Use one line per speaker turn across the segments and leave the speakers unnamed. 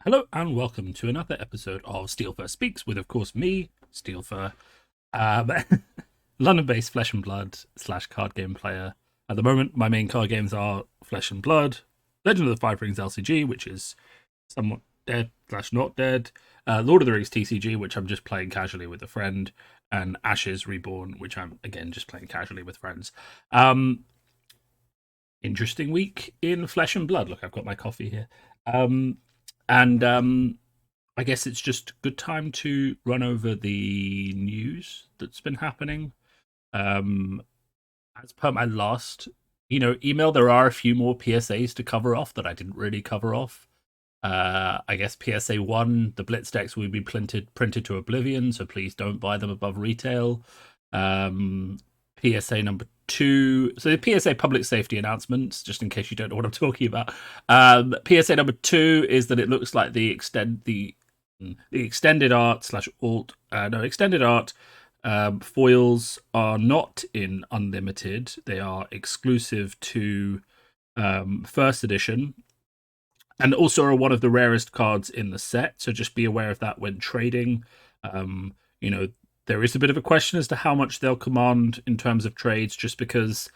Hello and welcome to another episode of Steelfur Speaks with, of course, me, Steelfur, um, London-based Flesh and Blood / card game player. At the moment, my main card games are Flesh and Blood, Legend of the Five Rings LCG, which is somewhat dead / not dead, Lord of the Rings TCG, which I'm just playing casually with a friend, and Ashes Reborn, which I'm again just playing casually with friends. Interesting week in Flesh and Blood. Look, I've got my coffee here. And I guess it's just a good time to run over the news that's been happening. As per my last, email, there are a few more PSAs to cover off that I didn't really cover off. I guess PSA 1, the Blitz decks will be printed to oblivion, so please don't buy them above retail. PSA number 2, so the PSA public safety announcements, just in case you don't know what I'm talking about. PSA number 2 is that it looks like the extended art extended art foils are not in unlimited. They are exclusive to first edition, and also are one of the rarest cards in the set. So just be aware of that when trading. There is a bit of a question as to how much they'll command in terms of trades, just because,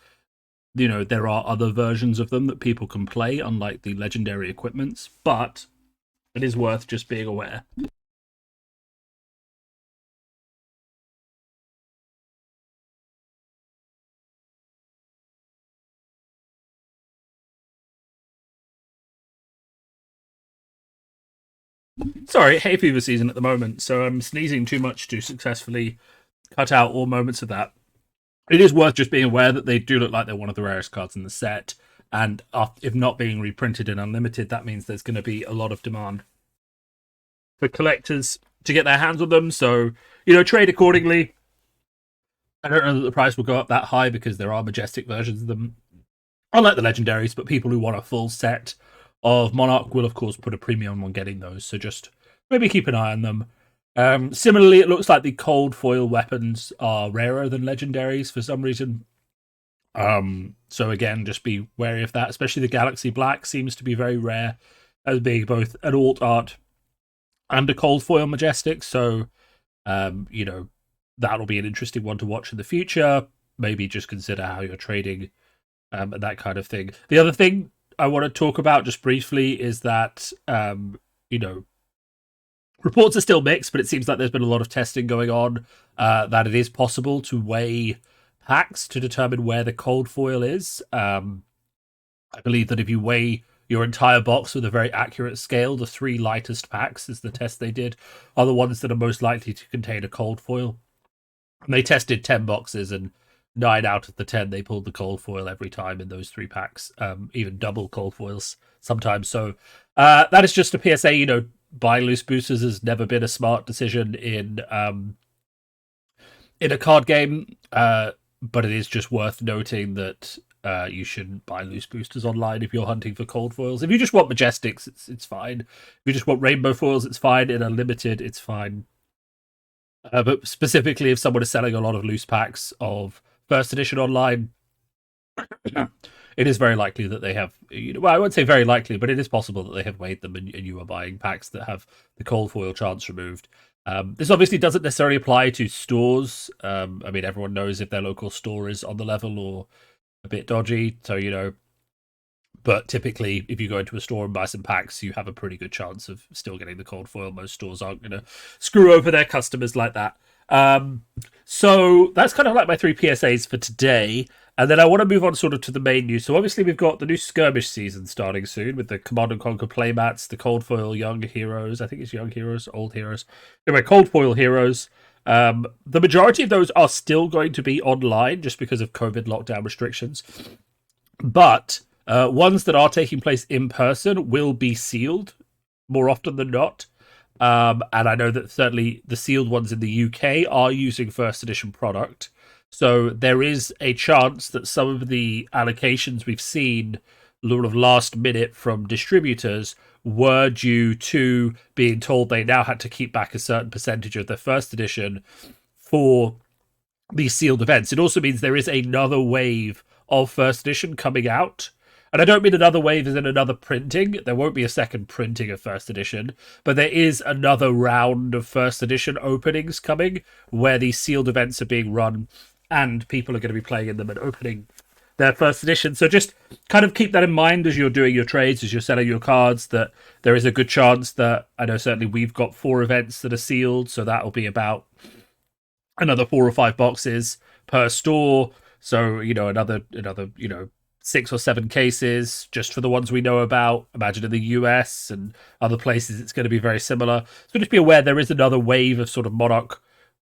there are other versions of them that people can play, unlike the legendary equipments, but it is worth just being aware. Sorry, hay fever season at the moment, so I'm sneezing too much to successfully cut out all moments of that. It is worth just being aware that they do look like they're one of the rarest cards in the set, and if not being reprinted in unlimited, that means there's going to be a lot of demand for collectors to get their hands on them. So, trade accordingly. I don't know that the price will go up that high because there are majestic versions of them, unlike the legendaries, but people who want a full set of Monarch will, of course, put a premium on getting those. So just maybe keep an eye on them. Similarly, it looks like the cold foil weapons are rarer than legendaries for some reason. So again, just be wary of that. Especially the Galaxy Black seems to be very rare as being both an alt art and a cold foil majestic. So, that'll be an interesting one to watch in the future. Maybe just consider how you're trading and that kind of thing. The other thing I want to talk about just briefly is that, reports are still mixed, but it seems like there's been a lot of testing going on, that it is possible to weigh packs to determine where the cold foil is. I believe that if you weigh your entire box with a very accurate scale, the 3 lightest packs, is the test they did, are the ones that are most likely to contain a cold foil. And they tested 10 boxes, and 9 out of the 10 they pulled the cold foil every time in those 3 packs, even double cold foils sometimes. So that is just a PSA. Buying loose boosters has never been a smart decision in a card game, but it is just worth noting that you shouldn't buy loose boosters online if you're hunting for cold foils. If you just want majestics, it's fine. If you just want rainbow foils, it's fine. In unlimited, it's fine. But specifically, if someone is selling a lot of loose packs of first edition online, it is very likely that they have, well, I won't say very likely, but it is possible that they have weighed them and you are buying packs that have the cold foil chance removed. This obviously doesn't necessarily apply to stores. Everyone knows if their local store is on the level or a bit dodgy, so, but typically if you go into a store and buy some packs, you have a pretty good chance of still getting the cold foil. Most stores aren't going to screw over their customers like that. So that's kind of like my 3 PSAs for today. And then I want to move on sort of to the main news. So obviously we've got the new skirmish season starting soon with the Command & Conquer playmats, the Cold Foil Young Heroes. I think it's Young Heroes, Old Heroes. Anyway, Cold Foil Heroes. The majority of those are still going to be online just because of COVID lockdown restrictions. But ones that are taking place in person will be sealed more often than not. And I know that certainly the sealed ones in the UK are using first edition product. So there is a chance that some of the allocations we've seen sort of last minute from distributors were due to being told they now had to keep back a certain percentage of their first edition for these sealed events. It also means there is another wave of first edition coming out. And I don't mean another wave as in another printing. There won't be a second printing of first edition, but there is another round of first edition openings coming where these sealed events are being run and people are going to be playing in them and opening their first edition. So just kind of keep that in mind as you're doing your trades, as you're selling your cards, that there is a good chance that, I know certainly we've got 4 events that are sealed, so that'll be about another 4 or 5 boxes per store. So, another 6 or 7 cases just for the ones we know about. Imagine in the US and other places it's going to be very similar. So just be aware there is another wave of sort of Monarch,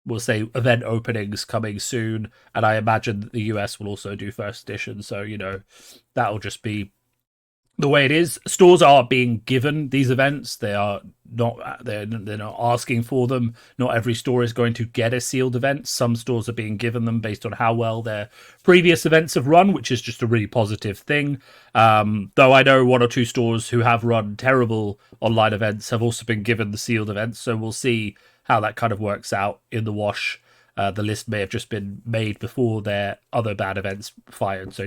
we'll say, event openings coming soon, and I imagine that the US will also do first edition. So that'll just be the way it is. Stores are being given these events. They're not asking for them. Not every store is going to get a sealed event. Some stores are being given them based on how well their previous events have run, which is just a really positive thing. Though I know 1 or 2 stores who have run terrible online events have also been given the sealed events. So we'll see how that kind of works out in the wash. The list may have just been made before their other bad events fired. So,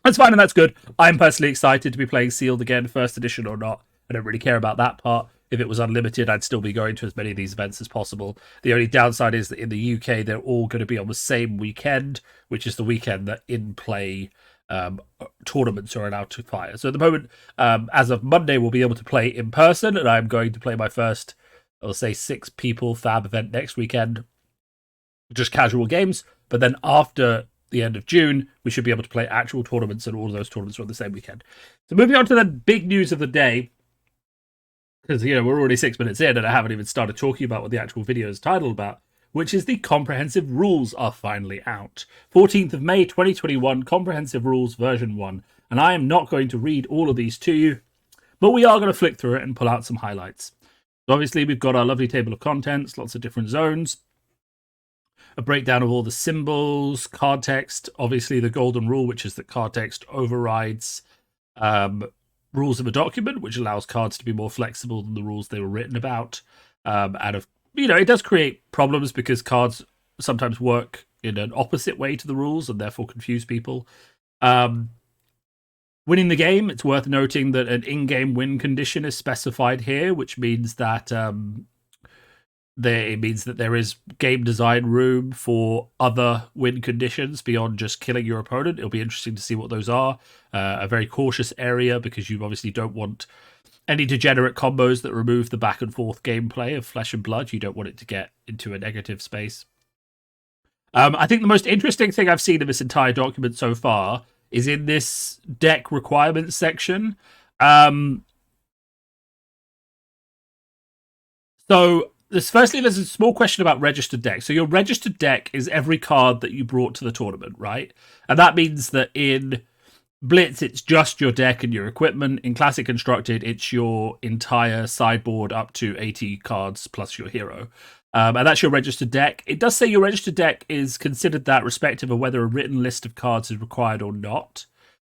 that's fine and that's good. I'm personally excited to be playing sealed again, first edition or not. I don't really care about that part. If it was unlimited, I'd still be going to as many of these events as possible. The only downside is that in the UK, they're all going to be on the same weekend, which is the weekend that in-play tournaments are allowed to fire. So at the moment, as of Monday, we'll be able to play in person, and I'm going to play my first, I'll say, 6 people Fab event next weekend. Just casual games. But then after the end of June, we should be able to play actual tournaments, and all of those tournaments are on the same weekend. So moving on to the big news of the day, because we're already 6 minutes in and I haven't even started talking about what the actual video is titled about, which is the comprehensive rules are finally out. 14th of May 2021, comprehensive rules version 1. And I am not going to read all of these to you, but we are going to flick through it and pull out some highlights. So obviously we've got our lovely table of contents, lots of different zones, a breakdown of all the symbols, card text, obviously the golden rule, which is that card text overrides rules of a document, which allows cards to be more flexible than the rules they were written about. It does create problems because cards sometimes work in an opposite way to the rules and therefore confuse people. Winning the game, it's worth noting that an in-game win condition is specified here, which means that there is game design room for other win conditions beyond just killing your opponent. It'll be interesting to see what those are. A very cautious area, because you obviously don't want any degenerate combos that remove the back and forth gameplay of Flesh and Blood. You don't want it to get into a negative space. I think the most interesting thing I've seen in this entire document so far is in this deck requirements section. Firstly, there's a small question about registered deck. So your registered deck is every card that you brought to the tournament, right? And that means that in Blitz, it's just your deck and your equipment. In Classic Constructed, it's your entire sideboard up to 80 cards plus your hero. And that's your registered deck. It does say your registered deck is considered that respective of whether a written list of cards is required or not.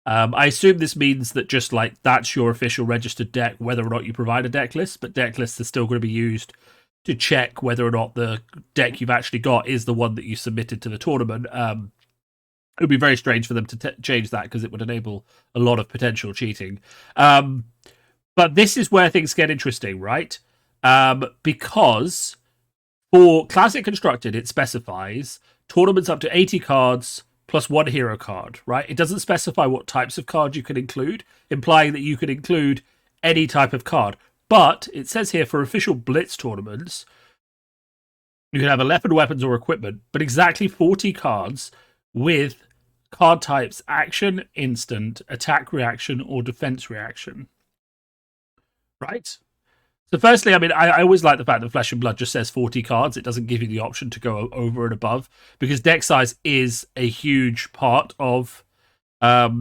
I assume this means that just like that's your official registered deck, whether or not you provide a deck list, but deck lists are still going to be used to check whether or not the deck you've actually got is the one that you submitted to the tournament. It would be very strange for them to change that, because it would enable a lot of potential cheating. But this is where things get interesting, right? Because for Classic Constructed, it specifies tournaments up to 80 cards plus 1 hero card, right? It doesn't specify what types of cards you can include, implying that you could include any type of card. But it says here for official Blitz tournaments, you can have 11 weapons or equipment, but exactly 40 cards with card types action, instant, attack reaction, or defense reaction. Right? So firstly, I always like the fact that Flesh and Blood just says 40 cards. It doesn't give you the option to go over and above, because deck size is a huge part of Flesh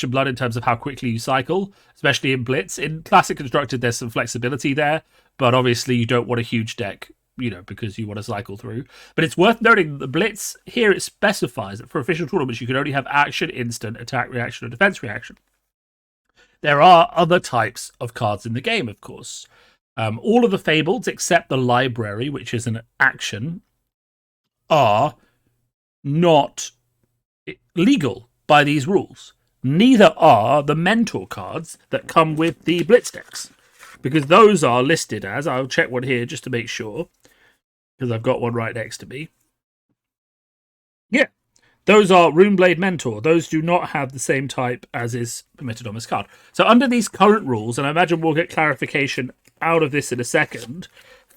and Blood in terms of how quickly you cycle, especially in Blitz. In Classic Constructed, there's some flexibility there, but obviously you don't want a huge deck, because you want to cycle through. But it's worth noting that the Blitz here, it specifies that for official tournaments, you can only have action, instant, attack reaction, or defense reaction. There are other types of cards in the game, of course. All of the Fableds, except the library, which is an action, are not legal. by these rules. Neither are the mentor cards that come with the Blitz decks, because those are listed as, I'll check one here just to make sure, because I've got one right next to me. Yeah, those are Runeblade Mentor. Those do not have the same type as is permitted on this card. So under these current rules, and I imagine we'll get clarification out of this in a second,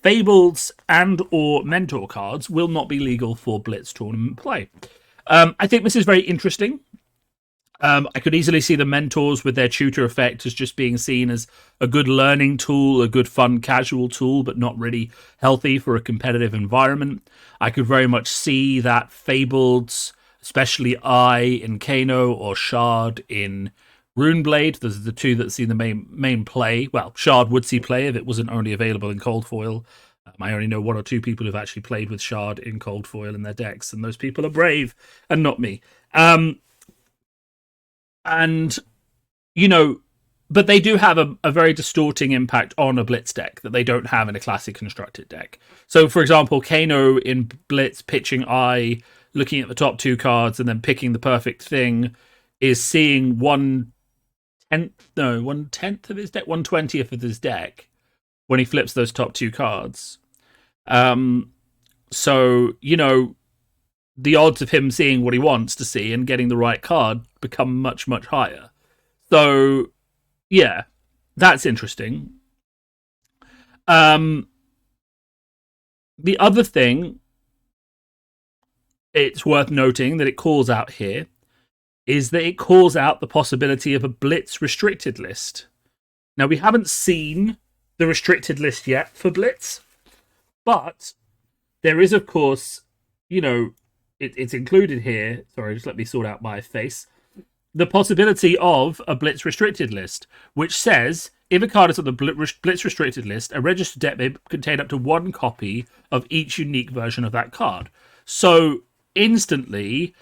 Fableds and or Mentor cards will not be legal for Blitz tournament play. I think this is very interesting. I could easily see the mentors with their tutor effect as just being seen as a good learning tool, a good fun casual tool, but not really healthy for a competitive environment. I could very much see that Fableds, especially in Kano or Shard in Runeblade, those are the two that see the main play. Well, Shard would see play if it wasn't only available in Cold Foil. I only know one or two people who've actually played with Shard in Cold Foil in their decks, and those people are brave, and not me. And, you know, but they do have a very distorting impact on a Blitz deck that they don't have in a classic constructed deck. So, for example, Kano in Blitz pitching looking at the top two cards and then picking the perfect thing is seeing 1/10 of his deck, 1/20th of his deck when he flips those top two cards. So, you know, the odds of him seeing what he wants to see and getting the right card become much, much higher. So, yeah, that's interesting. The other thing it's worth noting that it calls out here is that it calls out the possibility of a Blitz restricted list. Now, we haven't seen the restricted list yet for Blitz, but there is, of course, you know, it's included here. Sorry, just let me sort out my face. The possibility of a Blitz restricted list, which says if a card is on the Blitz restricted list, a registered deck may contain up to one copy of each unique version of that card. So instantly,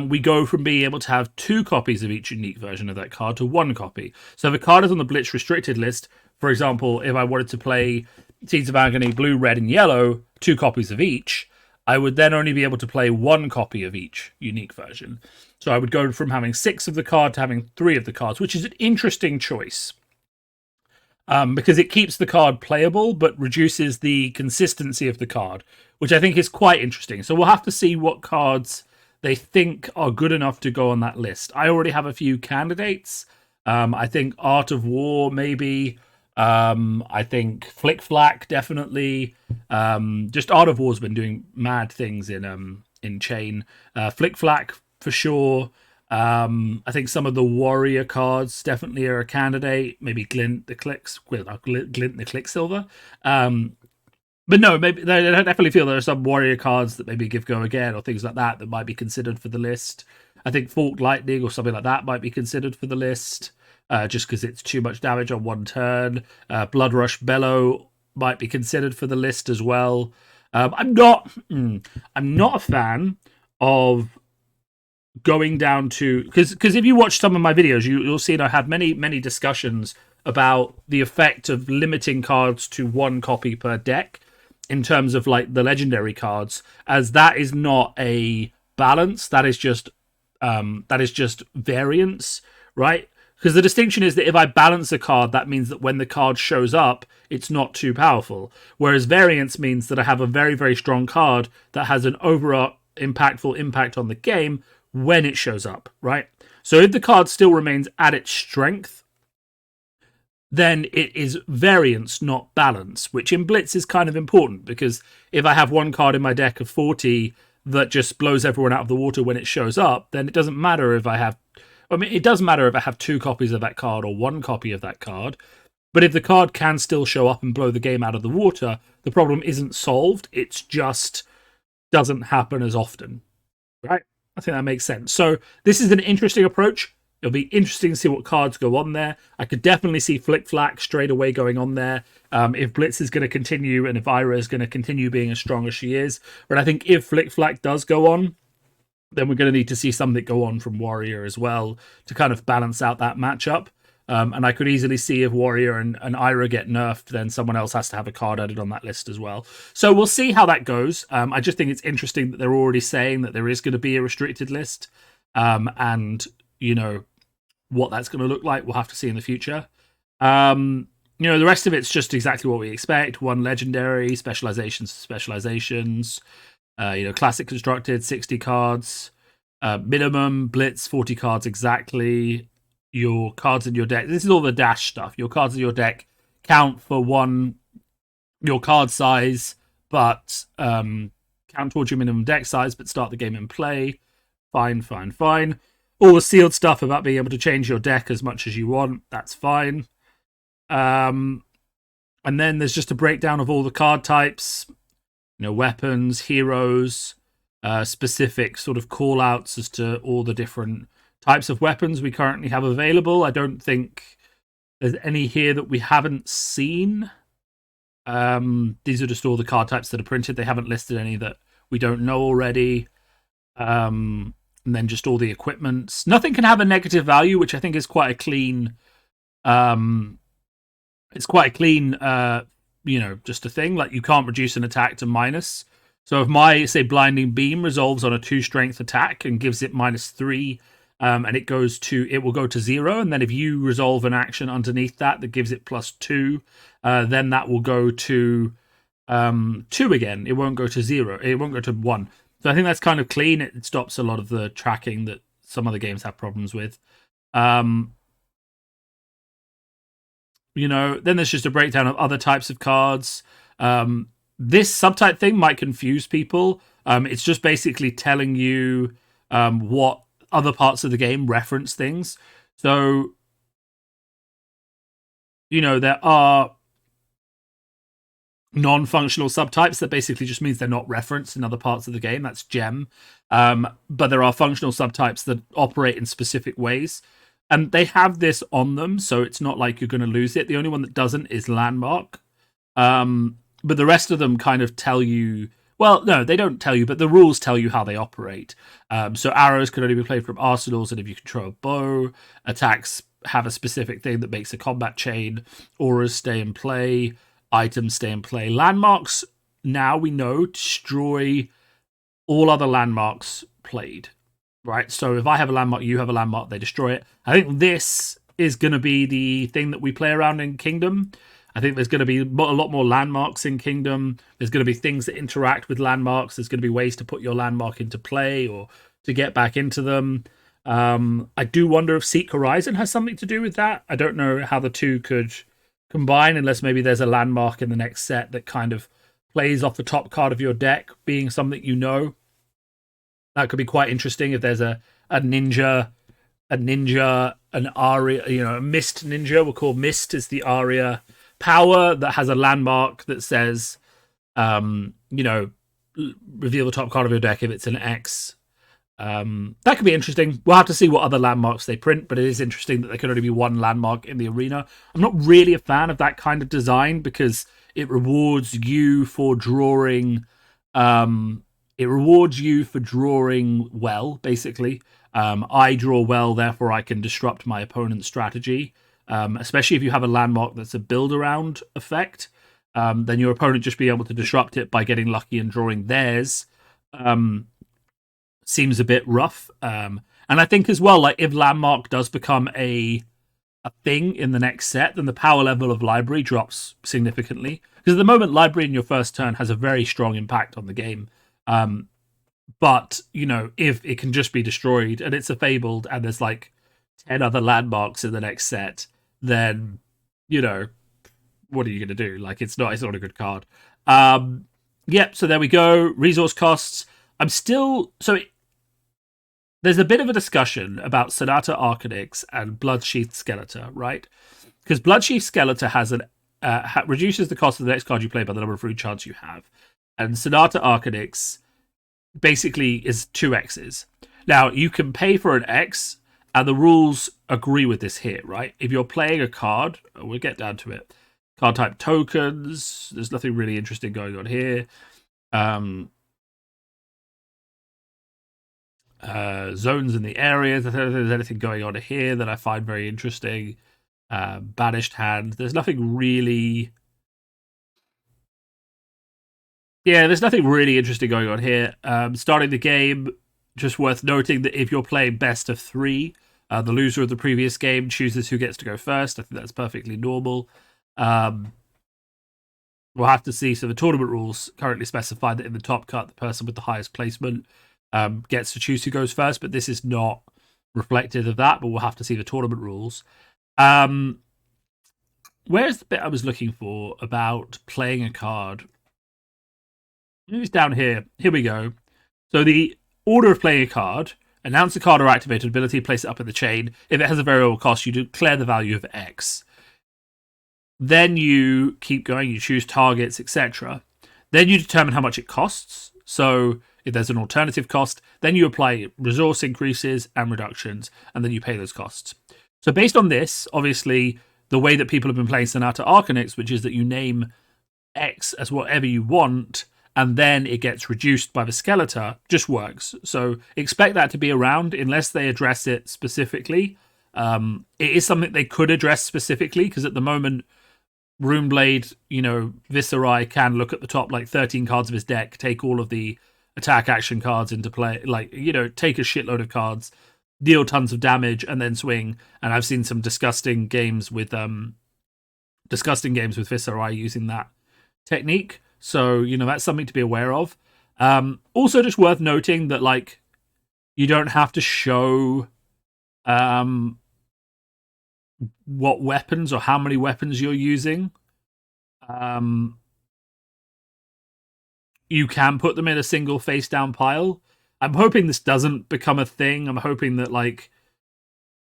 we go from being able to have two copies of each unique version of that card to one copy. So if a card is on the Blitz restricted list, for example, if I wanted to play Seeds of Agony, blue, red, and yellow, two copies of each, I would then only be able to play one copy of each unique version. So I would go from having 6 of the card to having 3 of the cards, which is an interesting choice. Because it keeps the card playable, but reduces the consistency of the card, which I think is quite interesting. So we'll have to see what cards they think are good enough to go on that list. I already have a few candidates. I think Art of War, maybe. I think Flick Flack, definitely. Just Art of War's been doing mad things in Chain. Flick Flack for sure. I think some of the warrior cards definitely are a candidate. Maybe Glint the Clicksilver. But no, maybe I definitely feel there are some warrior cards that maybe give go again or things like that might be considered for the list. I think Forked Lightning or something like that might be considered for the list. Just because it's too much damage on one turn. Bloodrush Bellow might be considered for the list as well. I'm not a fan of going down to because if you watch some of my videos, you'll see I had many discussions about the effect of limiting cards to one copy per deck in terms of like the legendary cards, as that is not a balance. That is just variance, right? Because the distinction is that if I balance a card, that means that when the card shows up, it's not too powerful. Whereas variance means that I have a very, very strong card that has an overall impactful impact on the game when it shows up, right? So if the card still remains at its strength, then it is variance, not balance, which in Blitz is kind of important, because if I have one card in my deck of 40 that just blows everyone out of the water when it shows up, then it doesn't matter if I have... I mean, it does matter if I have 2 copies of that card or 1 copy of that card, but if the card can still show up and blow the game out of the water, the problem isn't solved, it's just doesn't happen as often, right? I think that makes sense. So this is an interesting approach. It'll be interesting to see what cards go on there. I could definitely see Flick Flack straight away going on there. If Blitz is going to continue and if Ira is going to continue being as strong as she is. But I think if Flick Flack does go on, then we're going to need to see something go on from Warrior as well to kind of balance out that matchup. And I could easily see if Warrior and Ira get nerfed, then someone else has to have a card added on that list as well. So we'll see how that goes. I just think it's interesting that they're already saying that there is going to be a restricted list. and what that's going to look like, we'll have to see in the future. The rest of it's just exactly what we expect. One legendary, specializations, classic constructed, 60 cards, minimum, blitz, 40 cards exactly. Your cards in your deck, this is all the dash stuff. Your cards in your deck count for your card size, but count towards your minimum deck size, but start the game in play. Fine. All the sealed stuff about being able to change your deck as much as you want, that's fine. And then there's just a breakdown of all the card types, weapons, heroes, specific sort of call outs as to all the different types of weapons we currently have available. I don't think there's any here that we haven't seen. These are just all the card types that are printed. They haven't listed any that we don't know already. And then just all the equipments. Nothing can have a negative value, which I think is quite a clean. It's quite a clean, just a thing. Like, you can't reduce an attack to minus. So if my, say, Blinding Beam resolves on a 2-strength attack and gives it -3, and it will go to 0, and then if you resolve an action underneath that gives it +2, then that will go to 2 again. It won't go to 0. It won't go to 1. So I think that's kind of clean. It stops a lot of the tracking that some other games have problems with. Then there's just a breakdown of other types of cards. This subtype thing might confuse people. It's just basically telling you what other parts of the game reference things. So, there are non-functional subtypes that basically just means they're not referenced in other parts of the game. That's gem. But there are functional subtypes that operate in specific ways. And they have this on them, so it's not like you're going to lose it. The only one that doesn't is Landmark. But the rest of them kind of tell you... Well, no, they don't tell you, but the rules tell you how they operate. So arrows can only be played from arsenals, and if you control a bow, attacks have a specific thing that makes a combat chain. Auras stay in play. Items stay in play. Landmarks, now we know, destroy all other landmarks played. Right? So if I have a landmark, you have a landmark, they destroy it. I think this is going to be the thing that we play around in Kingdom. I think there's going to be a lot more landmarks in Kingdom. There's going to be things that interact with landmarks. There's going to be ways to put your landmark into play or to get back into them. I do wonder if Seek Horizon has something to do with that. I don't know how the two could combine, unless maybe there's a landmark in the next set that kind of plays off the top card of your deck being something That could be quite interesting if there's a ninja, an aria, a mist ninja. We'll call mist is the aria power that has a landmark that says, reveal the top card of your deck if it's an X. That could be interesting. We'll have to see what other landmarks they print, but it is interesting that there can only be one landmark in the arena. I'm not really a fan of that kind of design because it rewards you for drawing. It rewards you for drawing well, basically. I draw well, therefore I can disrupt my opponent's strategy. Especially if you have a landmark that's a build-around effect. Then your opponent just be able to disrupt it by getting lucky and drawing theirs. Seems a bit rough. And I think as well, like if landmark does become a thing in the next set, then the power level of library drops significantly. Because at the moment, library in your first turn has a very strong impact on the game. But, if it can just be destroyed and it's a Fabled and there's like 10 other landmarks in the next set, then, what are you going to do? Like, it's not a good card. So there we go. Resource costs. There's a bit of a discussion about Sonata Arcanix and Bloodsheathed Skeleta, right? Because Bloodsheathed Skeleta has reduces the cost of the next card you play by the number of root shards you have. And Sonata Arcanix basically is 2 X's. Now, you can pay for an X, and the rules agree with this here, right? If you're playing a card, we'll get down to it. Card type tokens, there's nothing really interesting going on here. Zones in the area, there's anything going on here that I find very interesting. Banished hand, there's nothing really... Yeah, there's nothing really interesting going on here. Starting the game, just worth noting that if you're playing best of 3, the loser of the previous game chooses who gets to go first. I think that's perfectly normal. We'll have to see. So the tournament rules currently specify that in the top cut, the person with the highest placement gets to choose who goes first, but this is not reflective of that, but we'll have to see the tournament rules. Where's the bit I was looking for about playing a card? It's down here. Here we go. So the order of playing a card: announce a card or activate an ability, place it up in the chain. If it has a variable cost, you declare the value of X. Then you keep going, you choose targets, etc. Then you determine how much it costs. So if there's an alternative cost, then you apply resource increases and reductions, and then you pay those costs. So based on this, obviously, the way that people have been playing Sonata Arcanix, which is that you name X as whatever you want, and then it gets reduced by the Skeleta, just works. So expect that to be around unless they address it specifically. It is something they could address specifically, because at the moment, Runeblade, Viserai can look at the top 13 cards of his deck, take all of the attack action cards into play, take a shitload of cards, deal tons of damage, and then swing. And I've seen some disgusting games with Viserai using that technique. So, that's something to be aware of. Also, just worth noting that, you don't have to show what weapons or how many weapons you're using. You can put them in a single face down pile. I'm hoping this doesn't become a thing. I'm hoping that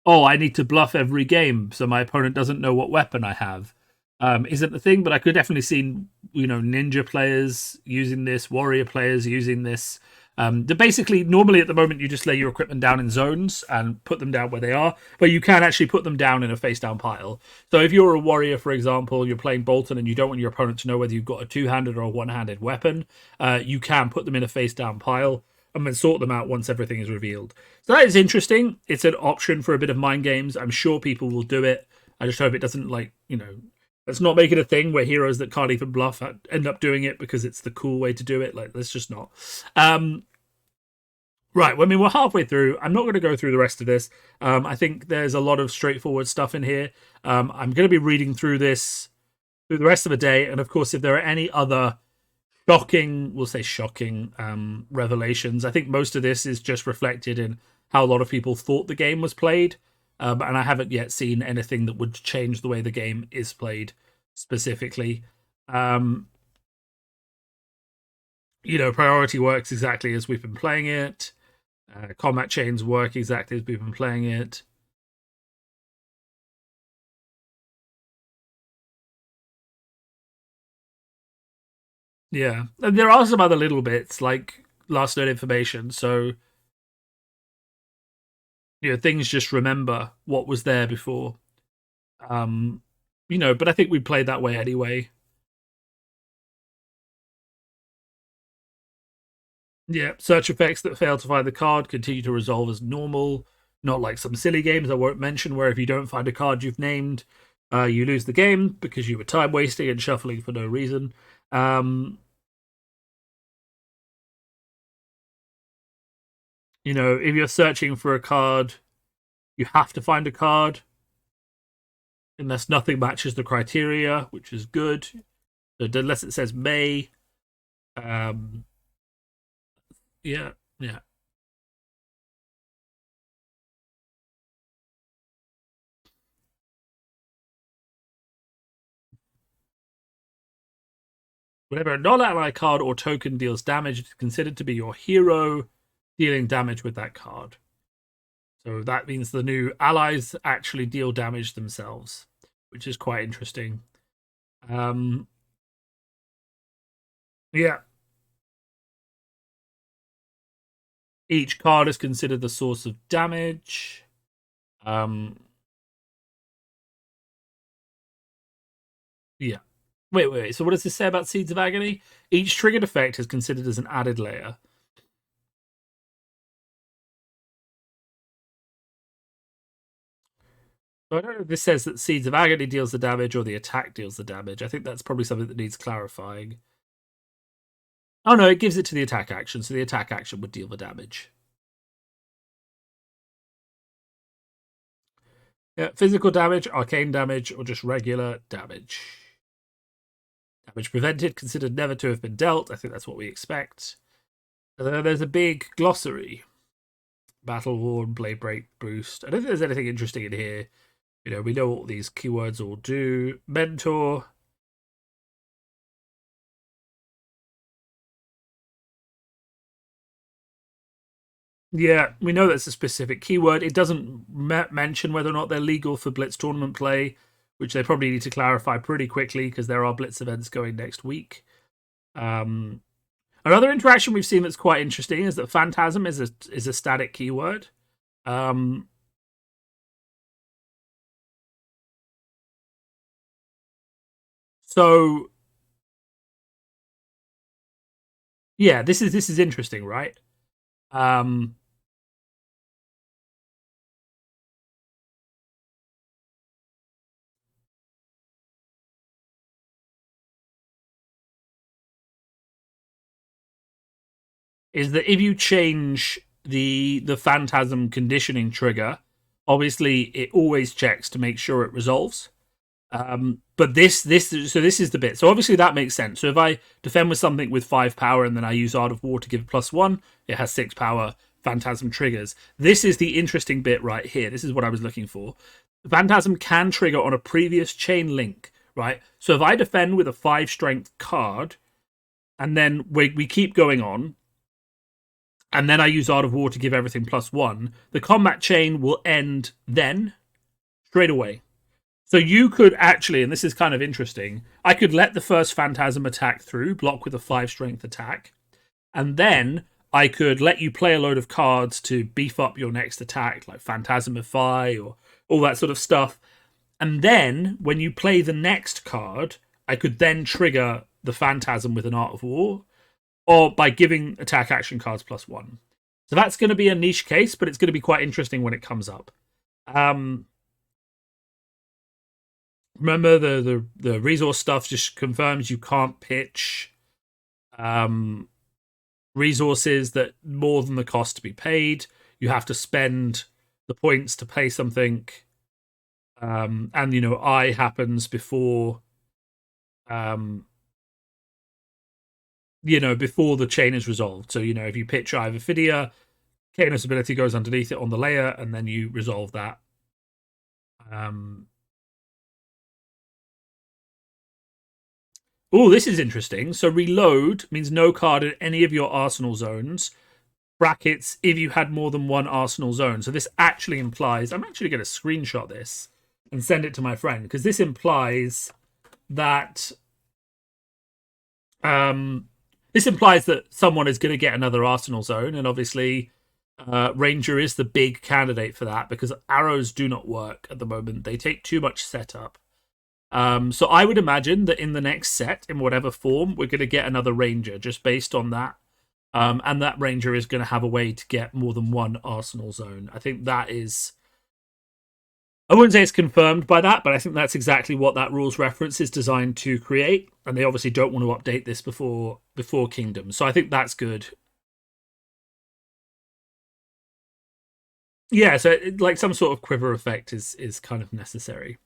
I need to bluff every game so my opponent doesn't know what weapon I have. Isn't the thing, but I could definitely see ninja players using this, warrior players using this. Basically, normally at the moment, you just lay your equipment down in zones and put them down where they are, but you can actually put them down in a face-down pile. So if you're a warrior, for example, you're playing Bolton and you don't want your opponent to know whether you've got a two-handed or a one-handed weapon, you can put them in a face-down pile and then sort them out once everything is revealed. So that is interesting. It's an option for a bit of mind games. I'm sure people will do it. I just hope it doesn't, let's not make it a thing where heroes that can't even bluff end up doing it because it's the cool way to do it. Let's just not. Right, we're halfway through. I'm not going to go through the rest of this. I think there's a lot of straightforward stuff in here. I'm going to be reading through this through the rest of the day. And of course, if there are any other shocking revelations, I think most of this is just reflected in how a lot of people thought the game was played. And I haven't yet seen anything that would change the way the game is played specifically. Priority works exactly as we've been playing it. Combat chains work exactly as we've been playing it. Yeah, and there are some other little bits like last known information. So things just remember what was there before. But I think we played that way anyway. Yeah, search effects that fail to find the card continue to resolve as normal. Not like some silly games I won't mention where if you don't find a card you've named, you lose the game because you were time wasting and shuffling for no reason. If you're searching for a card, you have to find a card unless nothing matches the criteria, which is good. Unless it says may. Yeah. Whenever a non-ally card or token deals damage, it's considered to be your hero dealing damage with that card. So that means the new allies actually deal damage themselves, which is quite interesting. Yeah. Each card is considered the source of damage. Yeah. Wait. So what does this say about Seeds of Agony? Each triggered effect is considered as an added layer. So I don't know if this says that Seeds of Agony deals the damage or the attack deals the damage. I think that's probably something that needs clarifying. Oh no, it gives it to the attack action, so the attack action would deal the damage. Yeah, physical damage, arcane damage, or just regular damage. Damage prevented, considered never to have been dealt. I think that's what we expect. There's a big glossary. Battle Horn, Blade Break Boost. I don't think there's anything interesting in here. You know, we know what these keywords all do. Mentor. Yeah, we know that's a specific keyword. It doesn't mention whether or not they're legal for Blitz tournament play, which they probably need to clarify pretty quickly because there are Blitz events going next week. Another interaction we've seen that's quite interesting is that Phantasm is a static keyword. So yeah, this is interesting, right? Is that if you change the Phantasm conditioning trigger, obviously it always checks to make sure it resolves. But this is the bit. So obviously that makes sense. So if I defend with something with 5 power and then I use Art of War to give +1, it has 6 power. Phantasm triggers. This is the interesting bit right here. This is what I was looking for. Phantasm can trigger on a previous chain link, right? So if I defend with a 5 strength card, and then we keep going on, and then I use Art of War to give everything +1, the combat chain will end then, straight away. So you could actually, and this is kind of interesting, I could let the first Phantasm attack through, block with a 5 strength attack, and then I could let you play a load of cards to beef up your next attack, like Phantasmify or all that sort of stuff. And then when you play the next card, I could then trigger the Phantasm with an Art of War, or by giving attack action cards +1. So that's going to be a niche case, but it's going to be quite interesting when it comes up. Remember, the resource stuff just confirms you can't pitch resources that more than the cost to be paid. You have to spend the points to pay something, and I happens before before the chain is resolved. So if you pitch Eye of Ophidia, Kano's ability goes underneath it on the layer, and then you resolve that. Oh, this is interesting. So reload means no card in any of your arsenal zones. Brackets if you had more than one arsenal zone. So this actually implies, I'm actually going to screenshot this and send it to my friend, because this implies that someone is going to get another arsenal zone, and obviously Ranger is the big candidate for that, because arrows do not work at the moment. They take too much setup. So I would imagine that in the next set, in whatever form, we're going to get another Ranger just based on that. And that Ranger is going to have a way to get more than one arsenal zone. I think that is... I wouldn't say it's confirmed by that, but I think that's exactly what that rules reference is designed to create. And they obviously don't want to update this before Kingdom. So I think that's good. Yeah, so like some sort of quiver effect is kind of necessary.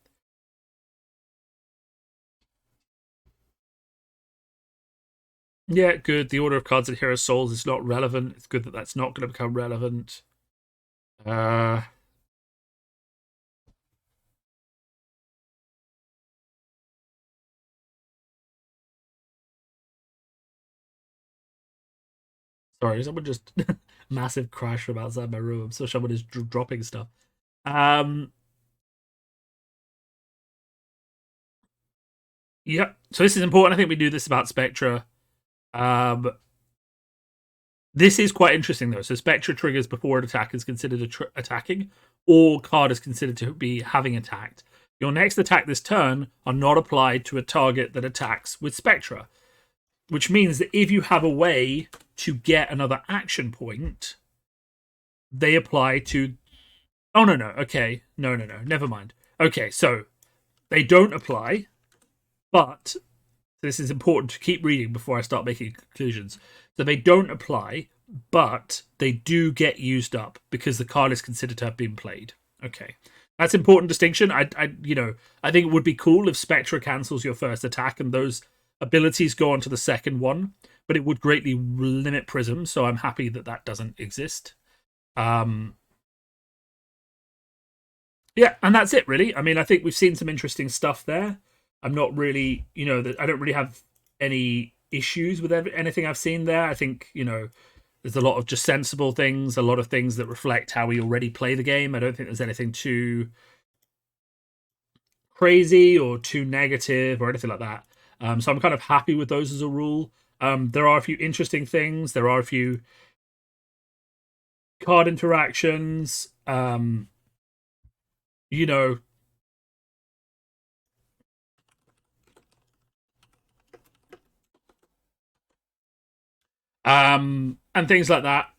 Yeah, good. The order of cards in Hero Souls is not relevant. It's good that that's not going to become relevant. Sorry, someone just massive crash from outside my room. So someone is dropping stuff. Yep. So this is important. I think we do this about Spectra. This is quite interesting though. So Spectra triggers before an attack is considered attacking, or card is considered to be having attacked. Your next attack this turn are not applied to a target that attacks with Spectra, which means that if you have a way to get another action point, they apply to... Oh, no. Okay. No. Never mind. Okay, so they don't apply, but this is important to keep reading before I start making conclusions. So they don't apply, but they do get used up because the card is considered to have been played. Okay. That's important distinction. I think it would be cool if Spectra cancels your first attack and those abilities go on to the second one, but it would greatly limit Prism. So I'm happy that that doesn't exist. Yeah, and that's it really. I mean, I think we've seen some interesting stuff there. I'm not really, I don't really have any issues with anything I've seen there. I think, there's a lot of just sensible things, a lot of things that reflect how we already play the game. I don't think there's anything too crazy or too negative or anything like that. So I'm kind of happy with those as a rule. There are a few interesting things. There are a few card interactions. You know, and things like that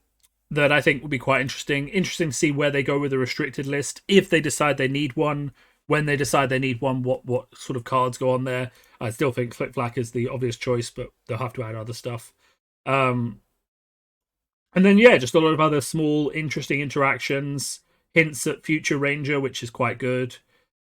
that I think would be quite interesting. Interesting to see where they go with the restricted list. If they decide they need one, when they decide they need one, what sort of cards go on there. I still think Flick Flack is the obvious choice, but they'll have to add other stuff. Um, and then yeah, just a lot of other small, interesting interactions, hints at future Ranger, which is quite good.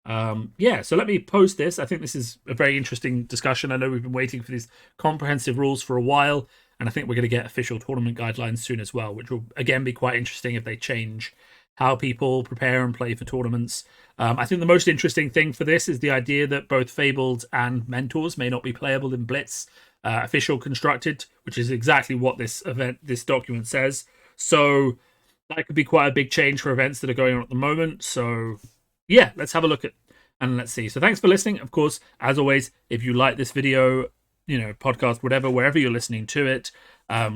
Yeah, so let me post this. I think this is a very interesting discussion. I know we've been waiting for these comprehensive rules for a while, and I think we're going to get official tournament guidelines soon as well, which will again be quite interesting if they change how people prepare and play for tournaments. I think the most interesting thing for this is the idea that both Fabled and Mentors may not be playable in Blitz, official constructed, which is exactly what this document says. So that could be quite a big change for events that are going on at the moment. So yeah, let's have a look at and let's see. So thanks for listening. Of course, as always, if you like this video, podcast, whatever, wherever you're listening to it,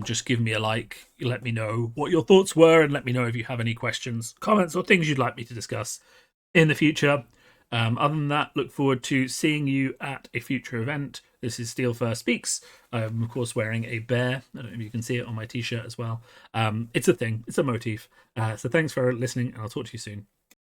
just give me a like. Let me know what your thoughts were, and let me know if you have any questions, comments, or things you'd like me to discuss in the future. Other than that, look forward to seeing you at a future event. This is Steel Fur Speaks. I'm, of course, wearing a bear. I don't know if you can see it on my t-shirt as well. It's a thing. It's a motif. So thanks for listening, and I'll talk to you soon.